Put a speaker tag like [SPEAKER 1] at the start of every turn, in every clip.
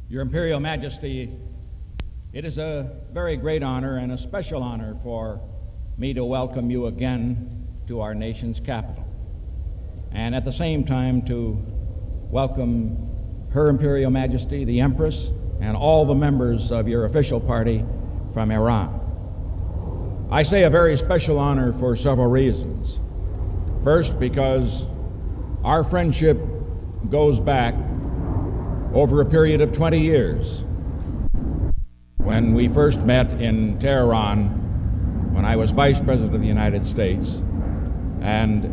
[SPEAKER 1] Your Imperial Majesty, it is a very great honor and a special honor for me to welcome you again to our nation's capital, and at the same time to welcome Her Imperial Majesty, the Empress, and all the members of your official party from Iran. I say a very special honor for several reasons. First, because our friendship goes back over a period of 20 years. When we first met in Tehran, when I was Vice President of the United States, and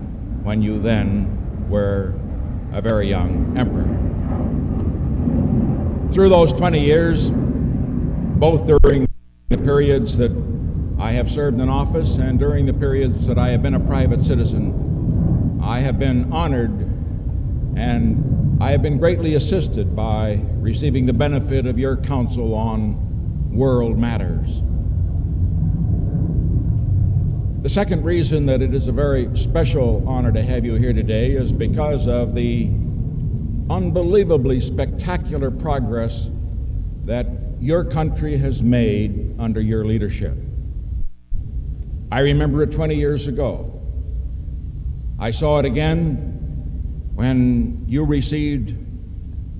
[SPEAKER 1] when you then were a very young emperor. Through those 20 years, both during the periods that I have served in office and during the periods that I have been a private citizen, I have been honored and I have been greatly assisted by receiving the benefit of your counsel on world matters. The second reason that it is a very special honor to have you here today is because of the unbelievably spectacular progress that your country has made under your leadership. I remember it 20 years ago. I saw it again when you received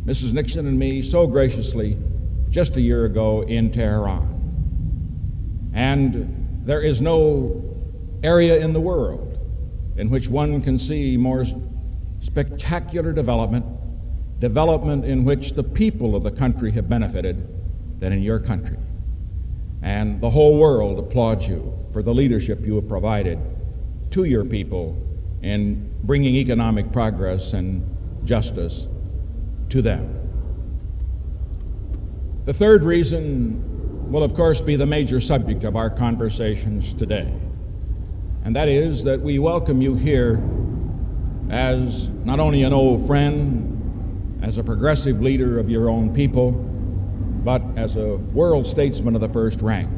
[SPEAKER 1] Mrs. Nixon and me so graciously just a year ago in Tehran. And there is no area in the world in which one can see more spectacular development in which the people of the country have benefited than in your country. And the whole world applauds you for the leadership you have provided to your people in bringing economic progress and justice to them. The third reason will, of course, be the major subject of our conversations today, and that is that we welcome you here as not only an old friend, as a progressive leader of your own people, but as a world statesman of the first rank.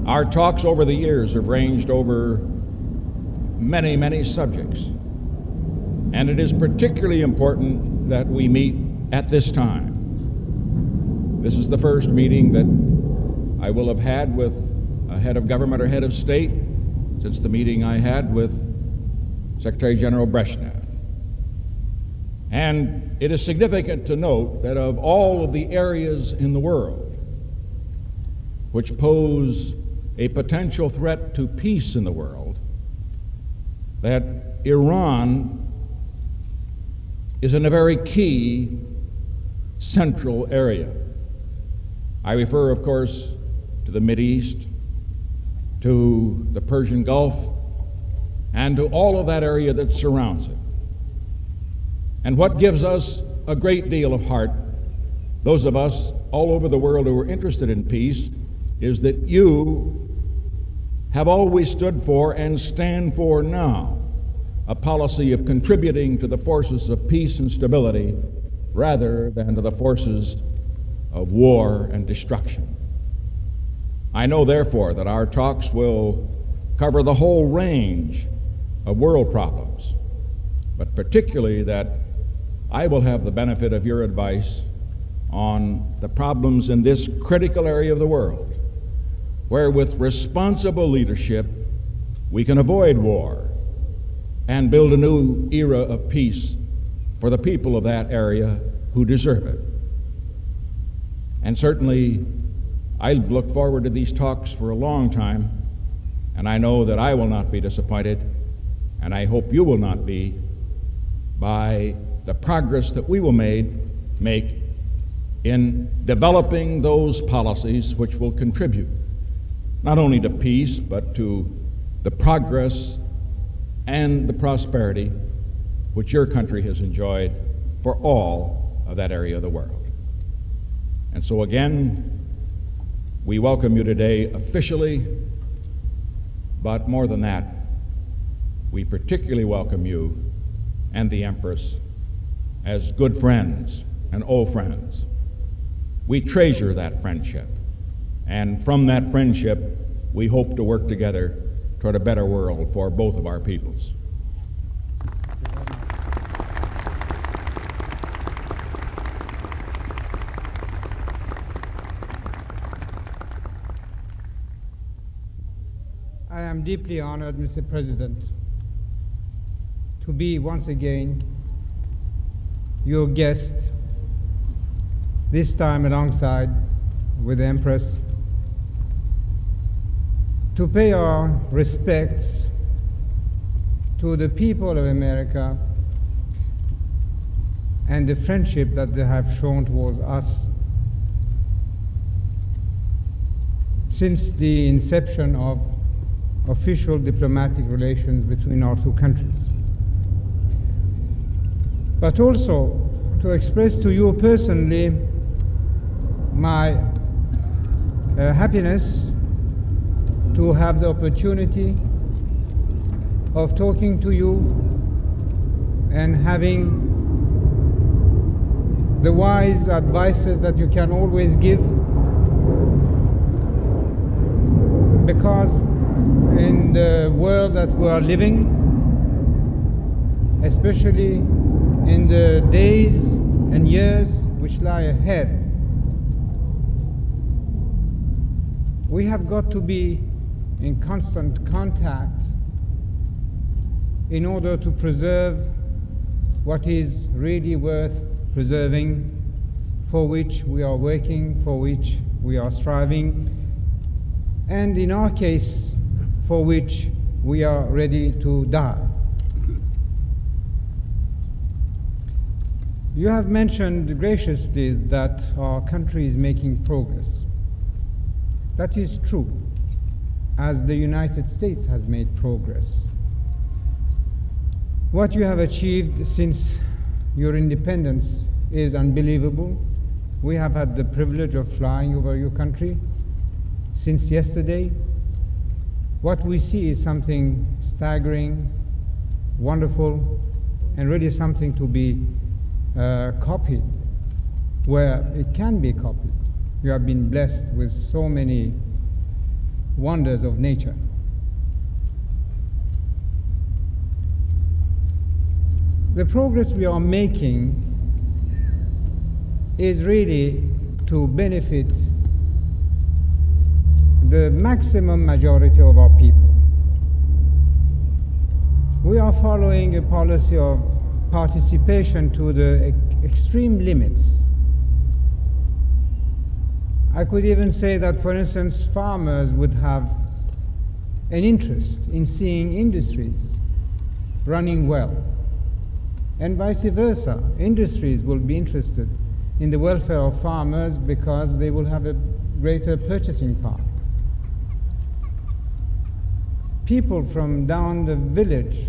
[SPEAKER 1] Our talks over the years have ranged over many, many subjects. And it is particularly important that we meet at this time. This is the first meeting that I will have had with a head of government or head of state since the meeting I had with Secretary General Brezhnev. And it is significant to note that of all of the areas in the world which pose a potential threat to peace in the world, that Iran is in a very key central area. I refer, of course, to the Mideast, to the Persian Gulf, and to all of that area that surrounds it. And what gives us a great deal of heart, those of us all over the world who are interested in peace, is that you have always stood for and stand for now a policy of contributing to the forces of peace and stability rather than to the forces of war and destruction. I know, therefore, that our talks will cover the whole range of world problems, but particularly that I will have the benefit of your advice on the problems in this critical area of the world, where with responsible leadership we can avoid war and build a new era of peace for the people of that area who deserve it. And certainly I've looked forward to these talks for a long time, and I know that I will not be disappointed, and I hope you will not be, by the progress that we will make in developing those policies which will contribute not only to peace, but to the progress and the prosperity which your country has enjoyed for all of that area of the world. And so again, we welcome you today officially, but more than that, we particularly welcome you and the Empress as good friends and old friends. We treasure that friendship, and from that friendship, we hope to work together toward a better world for both of our peoples.
[SPEAKER 2] I am deeply honored, Mr. President, to be once again your guest, this time alongside with the Empress, to pay our respects to the people of America and the friendship that they have shown towards us since the inception of official diplomatic relations between our two countries. But also to express to you personally my happiness to have the opportunity of talking to you and having the wise advices that you can always give, because in the world that we are living, especially in the days and years which lie ahead, we have got to be in constant contact in order to preserve what is really worth preserving, for which we are working, for which we are striving, and in our case, for which we are ready to die. You have mentioned graciously that our country is making progress. That is true, as the United States has made progress. What you have achieved since your independence is unbelievable. We have had the privilege of flying over your country since yesterday. What we see is something staggering, wonderful, and really something to be copied where it can be copied. You have been blessed with so many wonders of nature. The progress we are making is really to benefit the maximum majority of our people. We are following a policy of participation to the extreme limits. I could even say that, for instance, farmers would have an interest in seeing industries running well, and vice versa. Industries will be interested in the welfare of farmers because they will have a greater purchasing power. People from down the village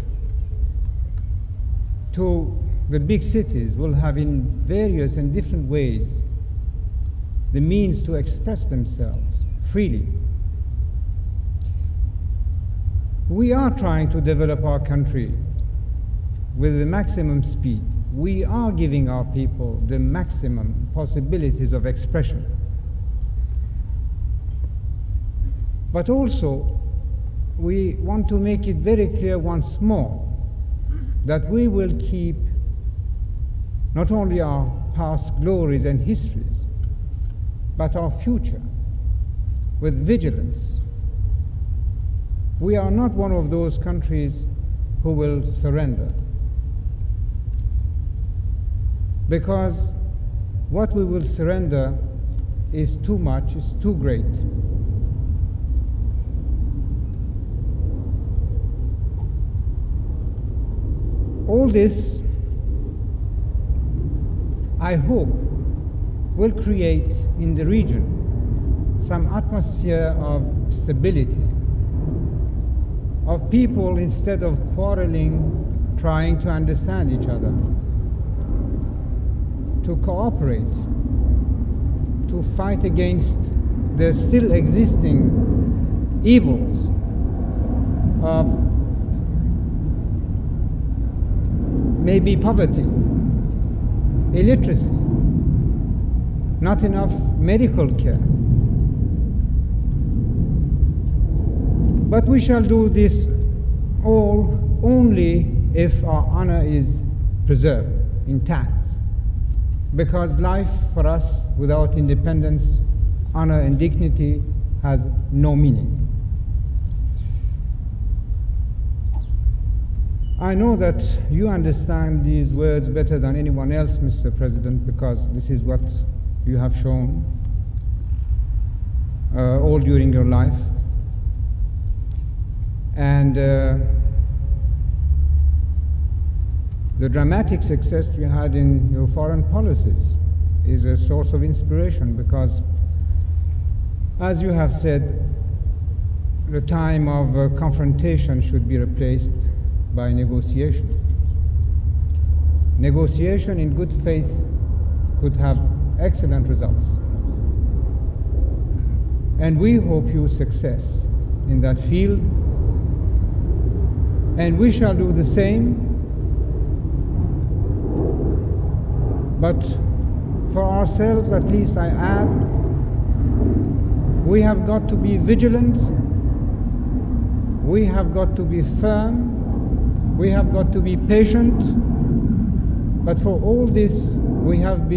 [SPEAKER 2] to the big cities will have in various and different ways the means to express themselves freely. We are trying to develop our country with the maximum speed. We are giving our people the maximum possibilities of expression. But also, we want to make it very clear once more that we will keep not only our past glories and histories, but our future with vigilance. We are not one of those countries who will surrender, because what we will surrender is too much, is too great. All this, I hope, will create in the region some atmosphere of stability, of people, instead of quarreling, trying to understand each other, to cooperate, to fight against the still existing evils of maybe poverty, illiteracy, not enough medical care. But we shall do this all only if our honor is preserved, intact. Because life for us without independence, honor and dignity has no meaning. I know that you understand these words better than anyone else, Mr. President, because this is what you have shown all during your life. And the dramatic success you had in your foreign policies is a source of inspiration because, as you have said, the time of confrontation should be replaced by negotiation. Negotiation in good faith could have excellent results. And we hope you success in that field. And we shall do the same. But for ourselves, at least I add, we have got to be vigilant. We have got to be firm. We have got to be patient, but for all this, we have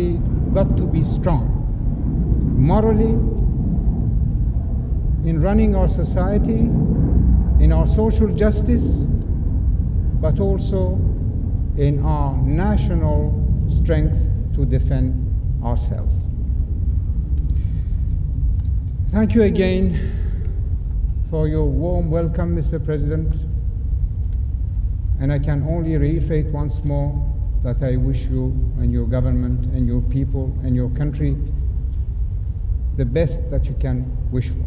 [SPEAKER 2] got to be strong, morally, in running our society, in our social justice, but also in our national strength to defend ourselves. Thank you again for your warm welcome, Mr. President. And I can only reiterate once more that I wish you and your government and your people and your country the best that you can wish for.